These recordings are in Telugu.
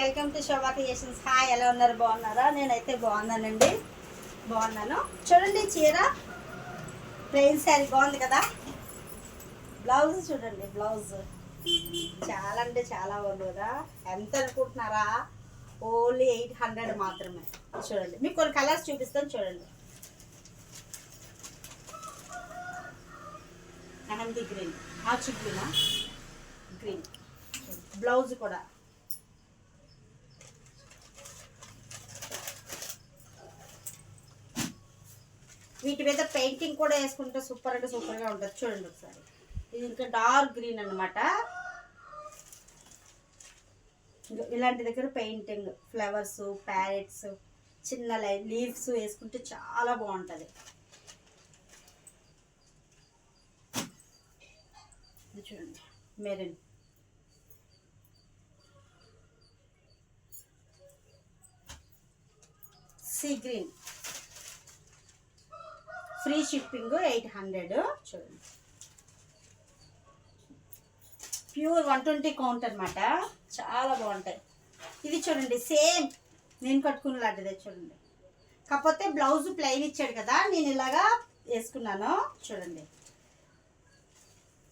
Welcome to Shobha creations. Hi, ఎలా ఉన్నారు? బాగున్నారా? నేనైతే బాగున్నానండి, బాగున్నాను. చూడండి, చీర ప్లెయిన్ శారీ బాగుంది కదా. బ్లౌజ్ చూడండి, బ్లౌజ్ చాలా అంటే చాలా బాగుంది కదా. ఎంత అనుకుంటున్నారా? ఓన్లీ 800 మాత్రమే. చూడండి, మీకు కొన్ని కలర్స్ చూపిస్తాను. చూడండి, మెహందీ గ్రీన్, ఆచు గ్రీన్, బ్లౌజ్ కూడా వీటి మీద పెయింటింగ్ కూడా వేసుకుంటే సూపర్ అంటే సూపర్గా ఉంటుంది. చూడండి ఒకసారి, ఇది ఇంకా డార్క్ గ్రీన్ అనమాట. ఇలాంటి దగ్గర పెయింటింగ్, ఫ్లవర్స్, ప్యారెట్స్, చిన్న లీవ్స్ వేసుకుంటే చాలా బాగుంటుంది. చూడండి, maroon, sea green, free shipping 800. చూడండి, ప్యూర్ 120 కౌంట్ అనమాట. చాలా బాగుంటాయి. ఇది చూడండి, సేమ్ నేను కట్టుకున్న లాంటిదే. చూడండి, కాకపోతే బ్లౌజ్ ప్లెయిన్ ఇచ్చాడు కదా, నేను ఇలాగా వేసుకున్నాను. చూడండి,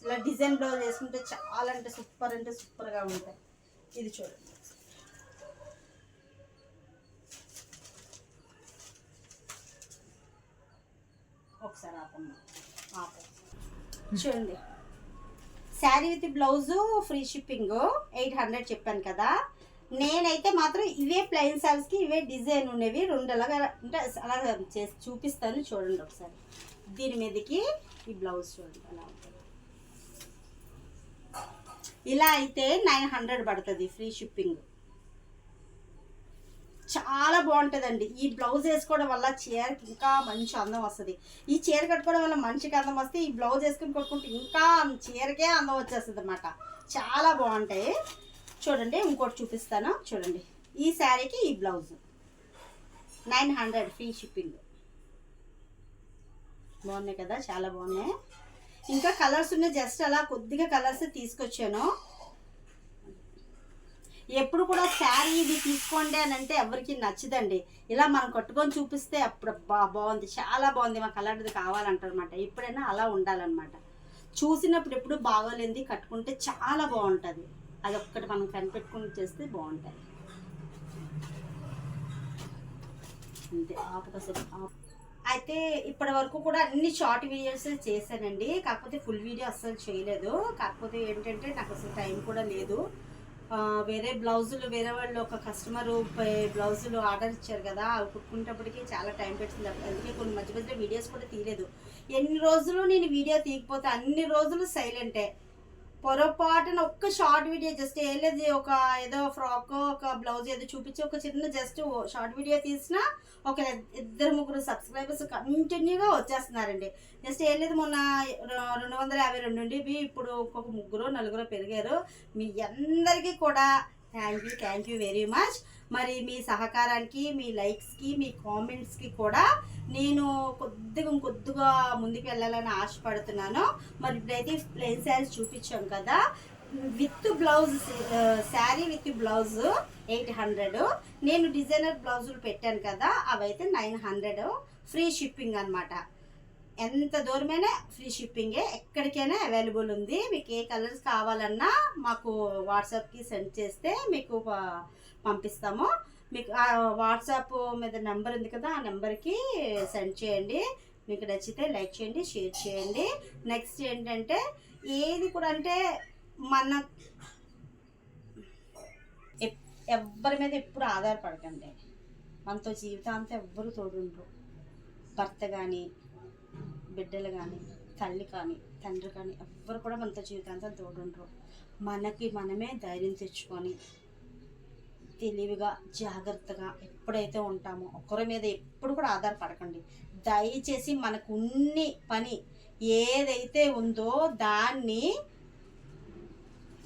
ఇలా డిజైన్ బ్లౌజ్ వేసుకుంటే చాలా అంటే సూపర్గా ఉంటాయి. ఇది చూడండి, ఒకసారి చూడండి, sari with blouse free shipping 800 చెప్పాను కదా. నేనైతే మాత్రం ఇవే ప్లెయిన్ శారీస్కి ఇవే డిజైన్ ఉన్నవి రెండు అలాగా అంటే అలా చేసి చూపిస్తాను. చూడండి ఒకసారి, దీని మీదకి ఈ బ్లౌజ్ చూడండి అలా ఉంటుంది. ఇలా అయితే 900 పడుతుంది ఫ్రీ షిప్పింగ్. చాలా బాగుంటుందండి. ఈ బ్లౌజ్ వేసుకోవడం వల్ల చీరకి ఇంకా మంచి అందం వస్తుంది. ఈ చీర కట్టుకోవడం వల్ల మంచిగా అందం వస్తే ఈ బ్లౌజ్ వేసుకుని కొట్టుకుంటే ఇంకా చీరకే అందం వచ్చేస్తుంది అన్నమాట. చాలా బాగుంటాయి. చూడండి, ఇంకోటి చూపిస్తాను. చూడండి, ఈ శారీకి ఈ బ్లౌజ్ 900 ఫ్రీ షిప్పింగ్. బాగున్నాయి కదా, చాలా బాగున్నాయి. ఇంకా కలర్స్ ఉన్నాయి, జస్ట్ అలా కొద్దిగా కలర్స్ తీసుకొచ్చాను. ఎప్పుడు కూడా శారీ ఇది తీసుకోండి అని అంటే ఎవరికి నచ్చదండి. ఇలా మనం కట్టుకొని చూపిస్తే అప్పుడు బాగుంది, చాలా బాగుంది, మాకు అలాంటిది కావాలంటారు అనమాట. ఎప్పుడైనా అలా ఉండాలన్నమాట. చూసినప్పుడు ఎప్పుడు బాగోలేంది కట్టుకుంటే చాలా బాగుంటుంది. అది ఒక్కటి మనం కనిపెట్టుకుని చేస్తే బాగుంటుంది. అంతే. అయితే ఇప్పటి వరకు కూడా అన్ని షార్ట్ వీడియోస్ చేశానండి. కాకపోతే ఫుల్ వీడియో అస్సలు చేయలేదు. కాకపోతే ఏంటంటే నాకు అసలు టైం కూడా లేదు. వేరే బ్లౌజులు, వేరే వాళ్ళు ఒక కస్టమరు బ్లౌజులు ఆర్డర్ ఇచ్చారు కదా, అవి కుట్టుకునేటప్పటికి చాలా టైం పెట్టింది. అందుకే కొన్ని మధ్య వీడియోస్ కూడా తీయలేదు. ఎన్ని రోజులు నేను వీడియో తీయకపోతే అన్ని రోజులు సైలెంటే. పొరపాటున ఒక్క షార్ట్ వీడియో జస్ట్ ఏం లేదు, ఒక ఏదో ఫ్రాక్, ఒక బ్లౌజ్ ఏదో చూపించి ఒక చిన్న జస్ట్ షార్ట్ వీడియో తీసినా ఒక 2-3 సబ్స్క్రైబర్స్ కంటిన్యూగా వచ్చేస్తున్నారండి. జస్ట్ ఏం లేదు, మొన్న 252 ఉండేవి, ఇప్పుడు ఒక్కొక్క 3-4 పెరిగారు. మీ అందరికీ కూడా థ్యాంక్ యూ వెరీ మచ్. మరి మీ సహకారానికి, మీ లైక్స్కి, మీ కామెంట్స్కి కూడా నేను కొద్దిగా ముందుకు వెళ్ళాలని ఆశపడుతున్నాను. మరి ఇప్పుడైతే ప్లెయిన్ శారీస్ చూపించాం కదా, with blouse, sari with blouse 800. నేను డిజైనర్ బ్లౌజులు పెట్టాను కదా, అవైతే 900 ఫ్రీ షిప్పింగ్ అనమాట. ఎంత దూరమైనా ఫ్రీ షిప్పింగే, ఎక్కడికైనా అవైలబుల్ ఉంది. మీకు ఏ కలర్స్ కావాలన్నా మాకు వాట్సాప్కి సెండ్ చేస్తే మీకు పంపిస్తాము. మీకు వాట్సాప్ మీద నెంబర్ ఉంది కదా, ఆ నెంబర్కి సెండ్ చేయండి. మీకు నచ్చితే లైక్ చేయండి, షేర్ చేయండి. నెక్స్ట్ ఏంటంటే ఏది కూడా అంటే మన ఎవ్వరి మీద ఎప్పుడు ఆధారపడకండి. మనతో జీవితాంతం ఎవ్వరు తోడుండ్రు. భర్త కానీ, బిడ్డలు కానీ, తల్లి కానీ, తండ్రి కానీ ఎవ్వరు కూడా మనతో జీవితాంతం తోడుండ్రు. మనకి మనమే ధైర్యం తెచ్చుకొని తెలివిగా, జాగ్రత్తగా ఎప్పుడైతే ఉంటామో ఒకరి మీద ఎప్పుడు కూడా ఆధారపడకండి. దయచేసి మనకు ఉన్ని పని ఏదైతే ఉందో దాన్ని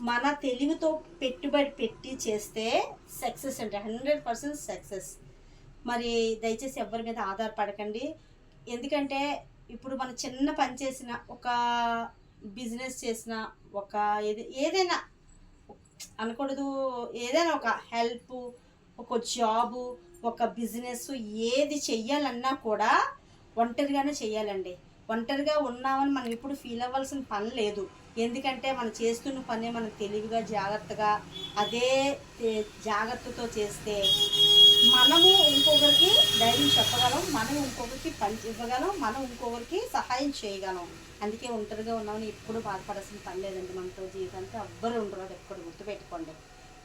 మన తెలివితో పెట్టుబడి పెట్టి చేస్తే సక్సెస్ అంటే 100% సక్సెస్. మరి దయచేసి ఎవరి మీద ఆధారపడకండి. ఎందుకంటే ఇప్పుడు మనం చిన్న పని చేసిన, ఒక బిజినెస్ చేసిన, ఒక ఏదైనా అనకూడదు. ఏదైనా ఒక హెల్ప్, ఒక జాబు, ఒక బిజినెస్ ఏది చెయ్యాలన్నా కూడా ఒంటరిగానే చెయ్యాలండి. ఒంటరిగా ఉన్నామని మనం ఎప్పుడు ఫీల్ అవ్వాల్సిన పని లేదు. ఎందుకంటే మనం చేస్తున్న పని మనం తెలివిగా జాగ్రత్తగా అదే జాగ్రత్తతో చేస్తే మనము ఇంకొకరికి ధైర్యం చెప్పగలం, మనం ఇంకొకరికి పని ఇవ్వగలం, మనం ఇంకొకరికి సహాయం చేయగలం. అందుకే ఒంటరిగా ఉన్నామని ఎప్పుడు బాధపడాల్సిన పని లేదండి. మనతో జీవితానికి ఎవ్వరు ఉండరు, అది ఎప్పుడు గుర్తుపెట్టుకోండి.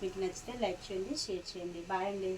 మీకు నచ్చితే లైక్ చేయండి, షేర్ చేయండి. బాయ్ అండి.